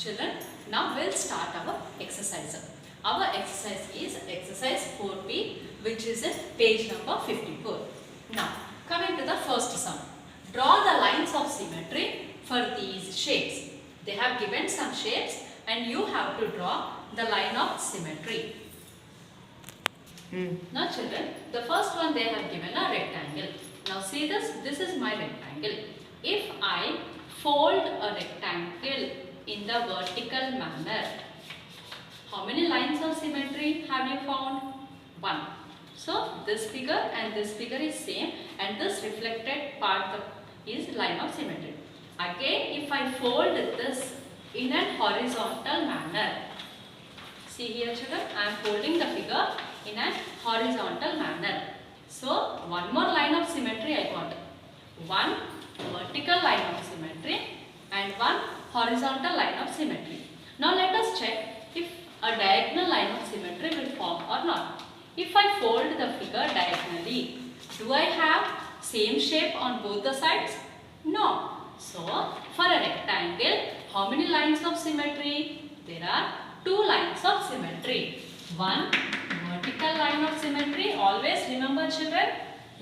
Children, now we'll start our exercise. Our exercise is exercise 4B, which is in page number 54. Now, coming to the first sum. Draw the lines of symmetry for these shapes. They have given some shapes and you have to draw the line of symmetry. Now children, the first one they have given a rectangle. Now see this is my rectangle. If I fold a rectangle in the vertical manner, how many lines of symmetry have you found? 1. So this figure and this figure is same and this reflected part is line of symmetry. Again, if I fold this in a horizontal manner, see here children, I am folding the figure in a horizontal manner. So one more line of symmetry I got. One vertical line of symmetry and one horizontal line of symmetry. Now let us check if a diagonal line of symmetry will form or not. If I fold the figure diagonally, do I have same shape on both the sides? No. So for a rectangle, how many lines of symmetry? There are 2 lines of symmetry. One vertical line of symmetry, always remember children,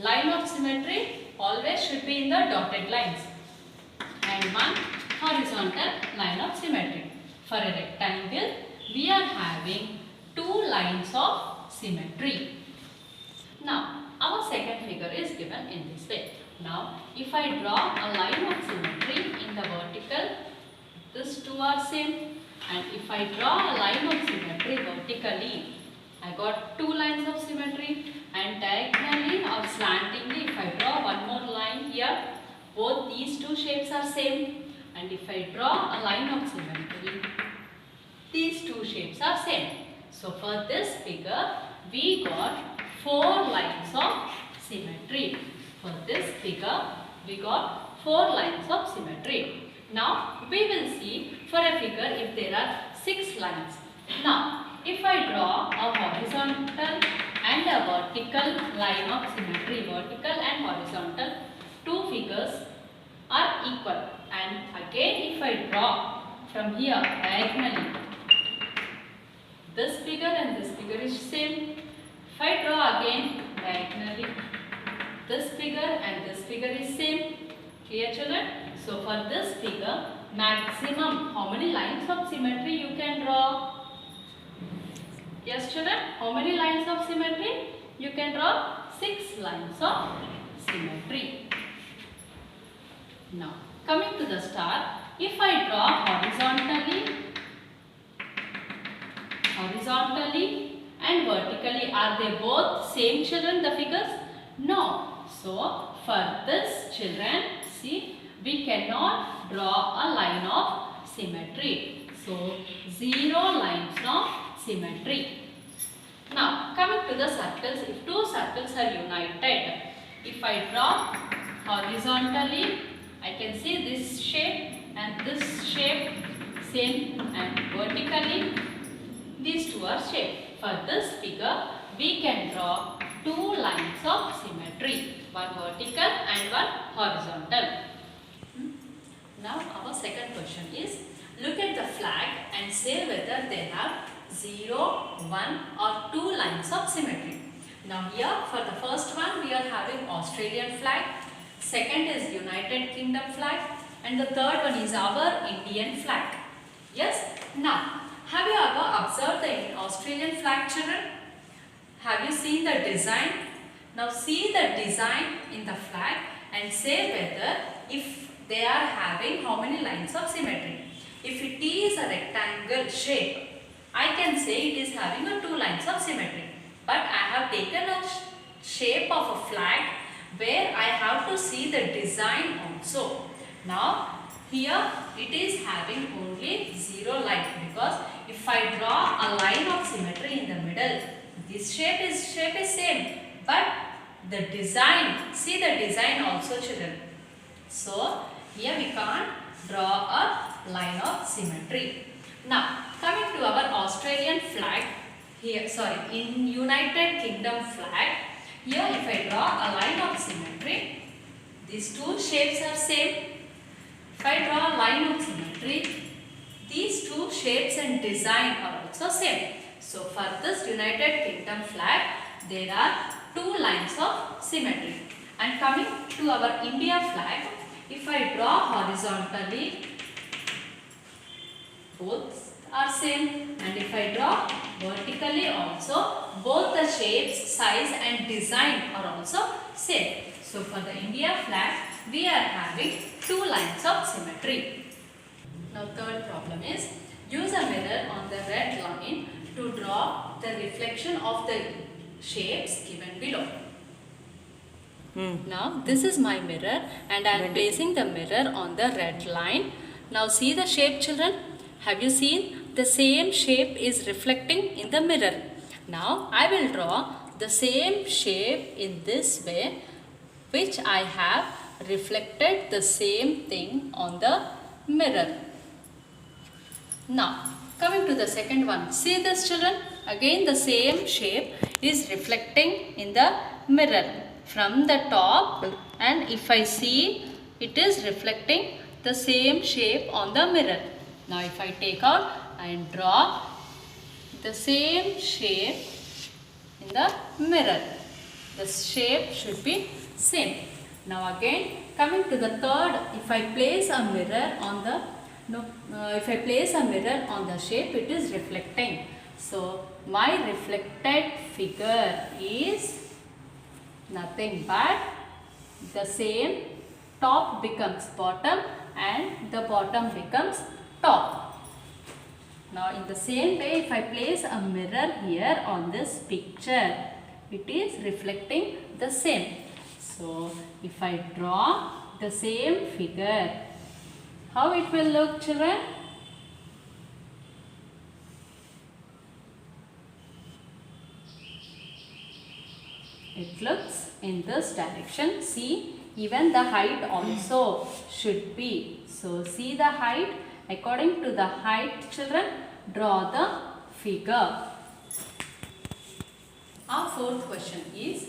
line of symmetry always should be in the dotted lines, and one horizontal line of symmetry. For a rectangle, we are having 2 lines of symmetry. Now, our second figure is given in this way. Now, if I draw a line of symmetry in the vertical, these 2 are same, and if I draw a line of symmetry vertically, I got 2 lines of symmetry, and diagonally or slantingly, if I draw one more line here, both these 2 shapes are same, and if I draw a line of symmetry, these 2 shapes are same. So for this figure, we got 4 lines of symmetry. For this figure, we got 4 lines of symmetry. Now, we will see for a figure if there are 6 lines. Now, if I draw a horizontal and a vertical line of symmetry, vertical and horizontal, 2 figures are equal. And again, if I draw from here diagonally, this figure and this figure is same. If I draw again diagonally, this figure and this figure is same. Clear children? So for this figure, maximum how many lines of symmetry you can draw? Yes children, how many lines of symmetry? You can draw 6 lines of symmetry. Now, coming to the star, if I draw horizontally and vertically, are they both same children, the figures? No. So, for this children, see, we cannot draw a line of symmetry. So, 0 lines of symmetry. Now, coming to the circles, if 2 circles are united, if I draw horizontally, I can see this shape and this shape same, and vertically, these 2 are shape. For this figure, we can draw 2 lines of symmetry, one vertical and one horizontal. Now, our second question is, look at the flag and say whether they have 0, 1 or 2 lines of symmetry. Now here for the first one we are having Australian flag, second is United Kingdom flag, and the third one is our Indian flag. Yes? Now, have you ever observed the Australian flag children? Have you seen the design? Now see the design in the flag and say whether if they are having how many lines of symmetry. If it is a rectangle shape, I can say it is having a 2 lines of symmetry. But I have taken a shape of a flag where I have to see the design also. Now here it is having only 0 line, because if I draw a line of symmetry in the middle, this shape is same, but the design, see the design also children. So here we can't draw a line of symmetry. Now coming to our Australian flag, here in United Kingdom flag, here if I draw a line of symmetry, these 2 shapes are same. If I draw a line of symmetry, these 2 shapes and design are also same. So for this United Kingdom flag, there are 2 lines of symmetry. And coming to our India flag, if I draw horizontally, both are same, and if I draw vertically also, both the shapes, size and design are also same. So for the India flag, we are having 2 lines of symmetry. Now third problem is, use a mirror on the red line to draw the reflection of the shapes given below. Now this is my mirror and I am placing the mirror on the red line. Now see the shape, children. Have you seen? The same shape is reflecting in the mirror. Now I will draw the same shape in this way, which I have reflected the same thing on the mirror. Now coming to the second one. See this, children. Again the same shape is reflecting in the mirror from the top, and if I see, it is reflecting the same shape on the mirror. Now if I take out and draw the same shape in the mirror, the shape should be same. Now again coming to the third, if I place a mirror on the shape, it is reflecting. So my reflected figure is nothing but the same, top becomes bottom and the bottom becomes top. Now in the same way, if I place a mirror here on this picture, it is reflecting the same. So if I draw the same figure, how it will look, children? It looks in this direction. See, even the height also should be. So see the height. According to the height, children, draw the figure. Our fourth question is,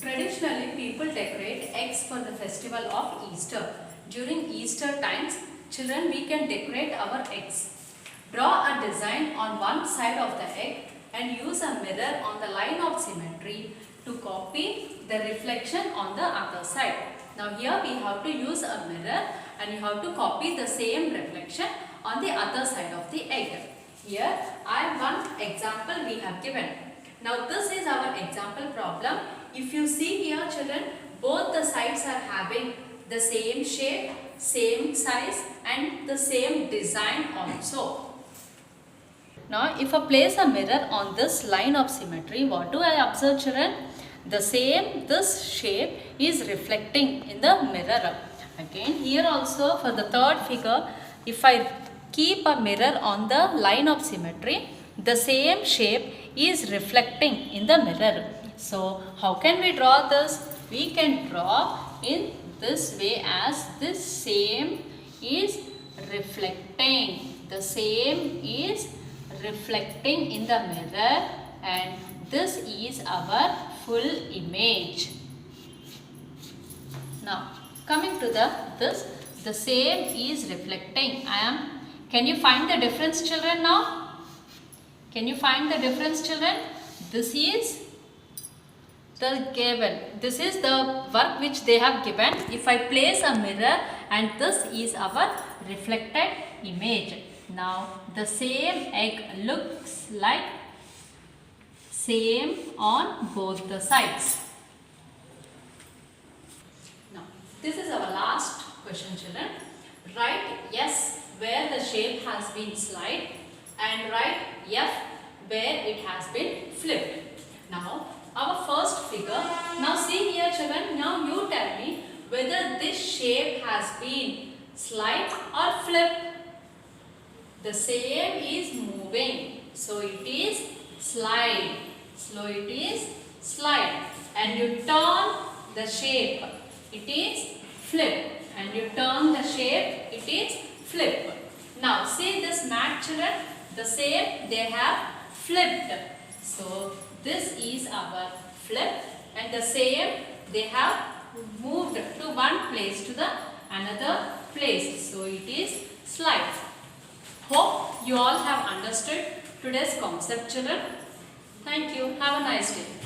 traditionally people decorate eggs for the festival of Easter. During Easter times, children, we can decorate our eggs. Draw a design on one side of the egg and use a mirror on the line of symmetry to copy the reflection on the other side. Now here we have to use a mirror and you have to copy the same reflection on the other side of the egg. Here I have one example we have given. Now this is our example problem. If you see here, children, both the sides are having the same shape, same size and the same design also. Now if I place a mirror on this line of symmetry, what do I observe, children? This shape is reflecting in the mirror. Again here also for the third figure, if I keep a mirror on the line of symmetry, the same shape is reflecting in the mirror. So how can we draw this? We can draw in this way, as this same is reflecting. The same is reflecting in the mirror and this is our full image. Now coming to the same is reflecting. Can you find the difference, children, now? Can you find the difference, children? This is the given. This is the work which they have given. If I place a mirror and this is our reflected image. Now the same egg looks like same on both the sides. Now this is our last question, children. Write yes where the shape has been slide and write F where it has been flipped. Now our first figure. Now see here, children. Now you tell me whether this shape has been slide or flipped. The same is moving, so it is slide. So it is slide, and you turn the shape, it is flip, and you turn the shape, it is flip. Now see this mat, children, the same they have flipped. So this is our flip, and the same they have moved to one place to the another place. So it is slide. Hope you all have understood today's concept, children. Thank you. Have a nice day.